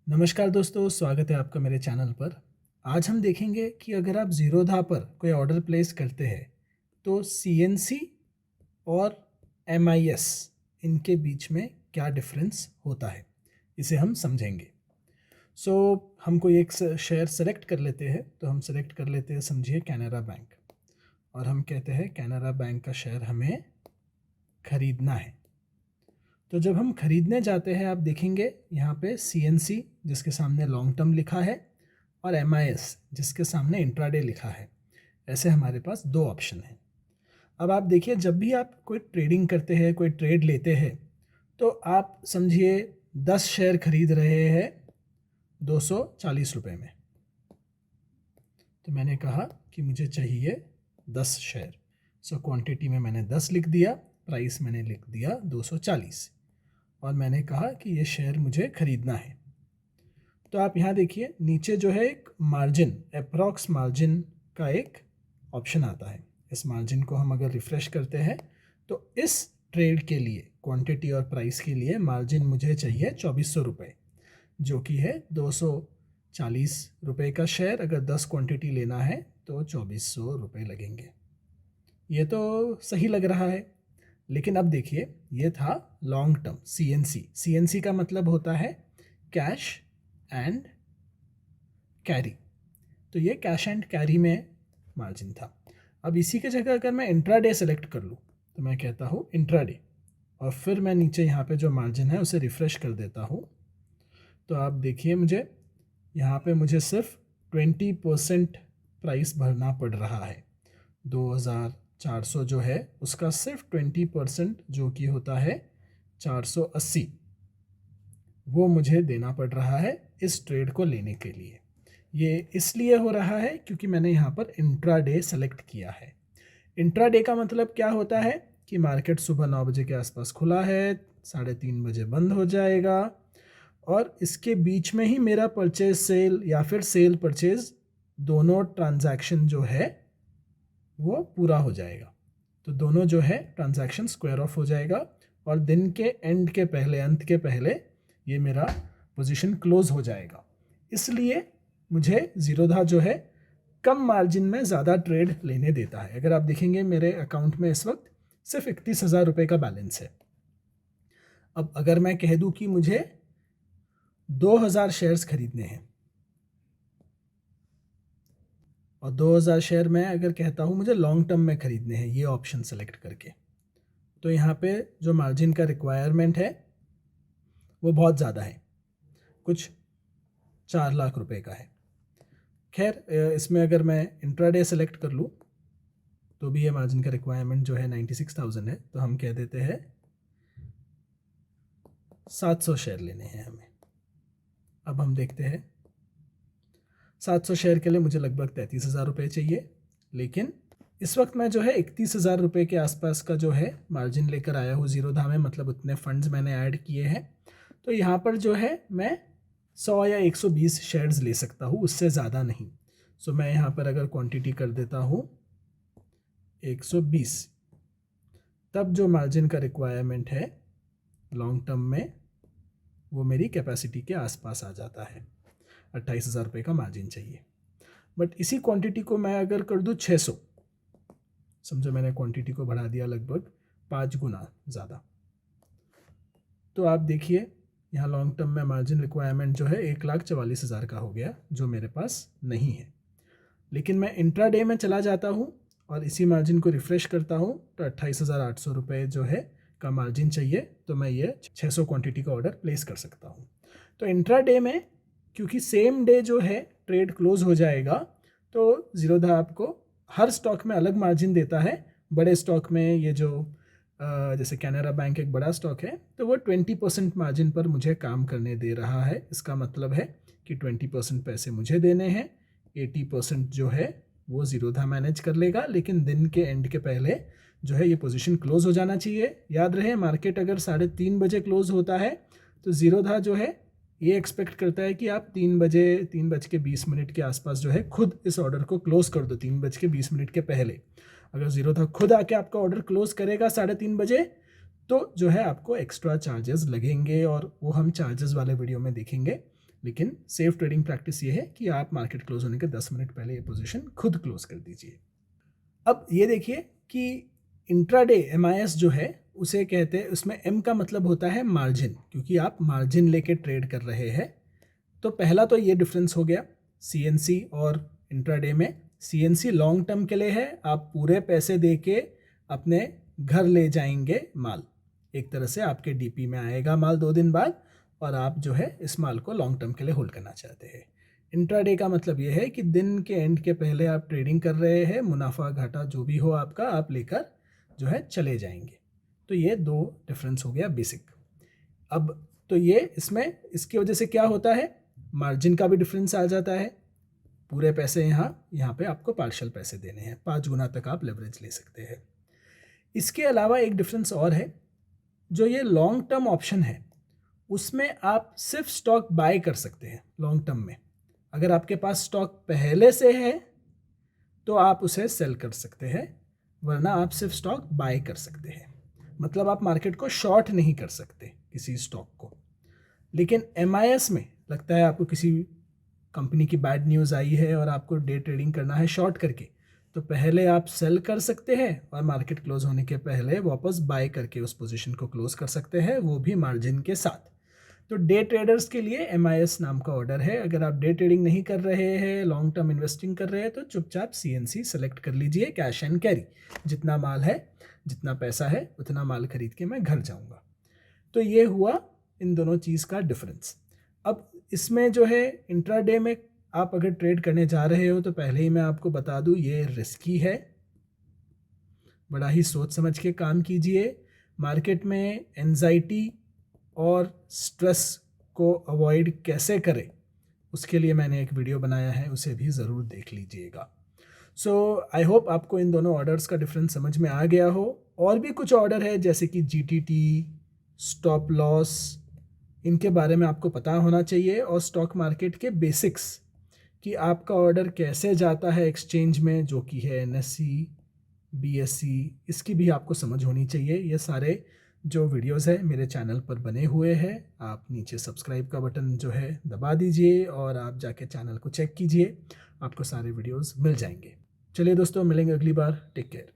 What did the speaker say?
नमस्कार दोस्तों, स्वागत है आपका मेरे चैनल पर। आज हम देखेंगे कि अगर आप ज़ीरोधा पर कोई ऑर्डर प्लेस करते हैं तो सीएनसी और एमआईएस इनके बीच में क्या डिफरेंस होता है, इसे हम समझेंगे। हम कोई एक शेयर सेलेक्ट कर लेते हैं। तो हम सेलेक्ट कर लेते हैं, समझिए कैनरा बैंक, और हम कहते हैं कैनरा बैंक का शेयर हमें खरीदना है। तो जब हम खरीदने जाते हैं, आप देखेंगे यहाँ पे सीएनसी जिसके सामने लॉन्ग टर्म लिखा है और एमआईएस जिसके सामने इंट्राडे लिखा है। ऐसे हमारे पास दो ऑप्शन हैं। अब आप देखिए, जब भी आप कोई ट्रेडिंग करते हैं, कोई ट्रेड लेते हैं, तो आप समझिए 10 शेयर खरीद रहे हैं 240 रुपये में। तो मैंने कहा कि मुझे चाहिए 10 शेयर। क्वांटिटी में मैंने 10 लिख दिया, प्राइस मैंने लिख दिया 240, और मैंने कहा कि ये शेयर मुझे खरीदना है। तो आप यहाँ देखिए, नीचे जो है एक मार्जिन, अप्रॉक्स मार्जिन का एक ऑप्शन आता है। इस मार्जिन को हम अगर रिफ़्रेश करते हैं तो इस ट्रेड के लिए, क्वांटिटी और प्राइस के लिए मार्जिन मुझे चाहिए 2400 रुपये, जो कि है 240 रुपये का शेयर। अगर 10 क्वांटिटी लेना है तो 2400 रुपये लगेंगे। ये तो सही लग रहा है, लेकिन अब देखिए, ये था लॉन्ग टर्म सीएनसी। सीएनसी का मतलब होता है कैश एंड कैरी। तो ये कैश एंड कैरी में मार्जिन था। अब इसी के जगह अगर मैं इंट्राडे सेलेक्ट कर लूँ तो मैं कहता हूँ इंट्राडे, और फिर मैं नीचे यहाँ पे जो मार्जिन है उसे रिफ़्रेश कर देता हूँ। तो आप देखिए, मुझे यहाँ पे मुझे सिर्फ 20% प्राइस भरना पड़ रहा है। 2400 जो है उसका सिर्फ 20% जो कि होता है 480, वो मुझे देना पड़ रहा है इस ट्रेड को लेने के लिए। ये इसलिए हो रहा है क्योंकि मैंने यहाँ पर इंट्राडे सेलेक्ट किया है। इंट्राडे का मतलब क्या होता है कि मार्केट सुबह 9 बजे के आसपास खुला है, 3:30 बजे बंद हो जाएगा, और इसके बीच में ही मेरा परचेज सेल या फिर सेल परचेज दोनों ट्रांजैक्शन जो है वो पूरा हो जाएगा। तो दोनों जो है ट्रांजैक्शन स्क्वायर ऑफ हो जाएगा, और दिन के एंड के पहले, अंत के पहले, ये मेरा पोजीशन क्लोज हो जाएगा। इसलिए मुझे ज़ीरोधा जो है कम मार्जिन में ज़्यादा ट्रेड लेने देता है। अगर आप देखेंगे, मेरे अकाउंट में इस वक्त सिर्फ 31,000 रुपये का बैलेंस है। अब अगर मैं कह दूं कि मुझे 2000 शेयर्स खरीदने हैं, और 2000 शेयर मैं अगर कहता हूं मुझे लॉन्ग टर्म में खरीदने हैं, ये ऑप्शन सेलेक्ट करके, तो यहाँ पे जो मार्जिन का रिक्वायरमेंट है वो बहुत ज़्यादा है, कुछ 4 लाख रुपए का है। खैर, इसमें अगर मैं इंट्राडे सेलेक्ट कर लूँ तो भी ये मार्जिन का रिक्वायरमेंट जो है 96,000 है। तो हम कह देते हैं 700 शेयर लेने हैं हमें। अब हम देखते हैं, 700 शेयर के लिए मुझे लगभग 33,000 रुपये चाहिए, लेकिन इस वक्त मैं जो है 31,000 रुपये के आसपास का जो है मार्जिन लेकर आया हूँ ज़ीरोधा में, मतलब उतने फंड्स मैंने ऐड किए हैं। तो यहाँ पर जो है मैं 100 या 120 शेयर्स ले सकता हूँ, उससे ज़्यादा नहीं। मैं यहाँ पर अगर क्वांटिटी कर देता हूँ 120, तब जो मार्जिन का रिक्वायरमेंट है लॉन्ग टर्म में वो मेरी कैपेसिटी के आसपास आ जाता है। 28,000 रुपये का मार्जिन चाहिए। बट इसी क्वांटिटी को मैं अगर कर दूँ 600, समझो मैंने क्वांटिटी को बढ़ा दिया लगभग 5 गुना ज़्यादा, तो आप देखिए यहाँ लॉन्ग टर्म में मार्जिन रिक्वायरमेंट जो है 1,44,000 का हो गया, जो मेरे पास नहीं है। लेकिन मैं इंट्राडे में चला जाता हूँ और इसी मार्जिन को रिफ़्रेश करता हूँ, तो 28,800 रुपये जो है का मार्जिन चाहिए, तो मैं ये 600 क्वांटिटी का ऑर्डर प्लेस कर सकता हूँ। तो इंट्राडे में क्योंकि सेम डे जो है ट्रेड क्लोज हो जाएगा, तो ज़ीरोधा आपको हर स्टॉक में अलग मार्जिन देता है। बड़े स्टॉक में ये जो जैसे कैनरा बैंक एक बड़ा स्टॉक है, तो वो 20% मार्जिन पर मुझे काम करने दे रहा है। इसका मतलब है कि 20% पैसे मुझे देने हैं, 80% जो है वो ज़ीरोधा मैनेज कर लेगा, लेकिन दिन के एंड के पहले जो है ये पोजीशन क्लोज हो जाना चाहिए। याद रहे, मार्केट अगर 3:30 बजे क्लोज होता है तो ज़ीरोधा जो है ये एक्सपेक्ट करता है कि आप 3:20 के आसपास जो है खुद इस ऑर्डर को क्लोज कर दो, 3:20 के पहले। अगर ज़ीरोधा खुद आके आपका ऑर्डर क्लोज करेगा 3:30 बजे, तो जो है आपको एक्स्ट्रा चार्जेस लगेंगे, और वो हम चार्जेस वाले वीडियो में देखेंगे। लेकिन सेफ ट्रेडिंग प्रैक्टिस ये है कि आप मार्केट क्लोज होने के 10 मिनट पहले ये पोजीशन खुद क्लोज कर दीजिए। अब ये देखिए कि इंट्राडे MIS जो है उसे कहते हैं, उसमें M का मतलब होता है मार्जिन, क्योंकि आप मार्जिन लेके ट्रेड कर रहे हैं। तो पहला तो ये डिफरेंस हो गया CNC और इंट्राडे में। CNC लॉन्ग टर्म के लिए है, आप पूरे पैसे दे के अपने घर ले जाएंगे माल, एक तरह से आपके DP में आएगा माल 2 दिन बाद, और आप जो है इस माल को लॉन्ग टर्म के लिए होल्ड करना चाहते हैं। इंट्राडे का मतलब ये है कि दिन के एंड के पहले आप ट्रेडिंग कर रहे हैं, मुनाफा घाटा जो भी हो आपका आप लेकर जो है चले जाएंगे। तो ये 2 डिफरेंस हो गया बेसिक। अब तो ये इसमें इसकी वजह से क्या होता है, मार्जिन का भी डिफरेंस आ जाता है। पूरे पैसे यहाँ पे आपको पार्शियल पैसे देने हैं, 5 गुना तक आप लेवरेज ले सकते हैं। इसके अलावा एक डिफरेंस और है, जो ये लॉन्ग टर्म ऑप्शन है उसमें आप सिर्फ स्टॉक बाय कर सकते हैं लॉन्ग टर्म में। अगर आपके पास स्टॉक पहले से है तो आप उसे सेल कर सकते हैं, वरना आप सिर्फ स्टॉक बाय कर सकते हैं। मतलब आप मार्केट को शॉर्ट नहीं कर सकते किसी स्टॉक को। लेकिन MIS में लगता है आपको किसी कंपनी की बैड न्यूज़ आई है और आपको डे ट्रेडिंग करना है शॉर्ट करके, तो पहले आप सेल कर सकते हैं और मार्केट क्लोज होने के पहले वापस बाय करके उस पोजीशन को क्लोज कर सकते हैं, वो भी मार्जिन के साथ। तो डे ट्रेडर्स के लिए MIS नाम का ऑर्डर है। अगर आप डे ट्रेडिंग नहीं कर रहे हैं, लॉन्ग टर्म इन्वेस्टिंग कर रहे हैं, तो चुपचाप CNC सेलेक्ट कर लीजिए, कैश एंड कैरी। जितना माल है, जितना पैसा है, उतना माल खरीद के मैं घर जाऊंगा। तो ये हुआ इन दोनों चीज़ का डिफरेंस। अब इसमें जो है इंट्राडे में आप अगर ट्रेड करने जा रहे हो तो पहले ही मैं आपको बता दूं ये रिस्की है, बड़ा ही सोच समझ के काम कीजिए। मार्केट में एंजाइटी और स्ट्रेस को अवॉइड कैसे करें उसके लिए मैंने एक वीडियो बनाया है, उसे भी ज़रूर देख लीजिएगा। सो आई होप आपको इन दोनों ऑर्डर्स का डिफरेंस समझ में आ गया हो। और भी कुछ ऑर्डर है जैसे कि GTT, स्टॉप लॉस, इनके बारे में आपको पता होना चाहिए, और स्टॉक मार्केट के बेसिक्स कि आपका ऑर्डर कैसे जाता है एक्सचेंज में, जो कि है NSE, BSE, इसकी भी आपको समझ होनी चाहिए। ये सारे जो वीडियोस है मेरे चैनल पर बने हुए हैं, आप नीचे सब्सक्राइब का बटन जो है दबा दीजिए और आप जाके चैनल को चेक कीजिए, आपको सारे वीडियोस मिल जाएंगे। चलिए दोस्तों, मिलेंगे अगली बार। Take care.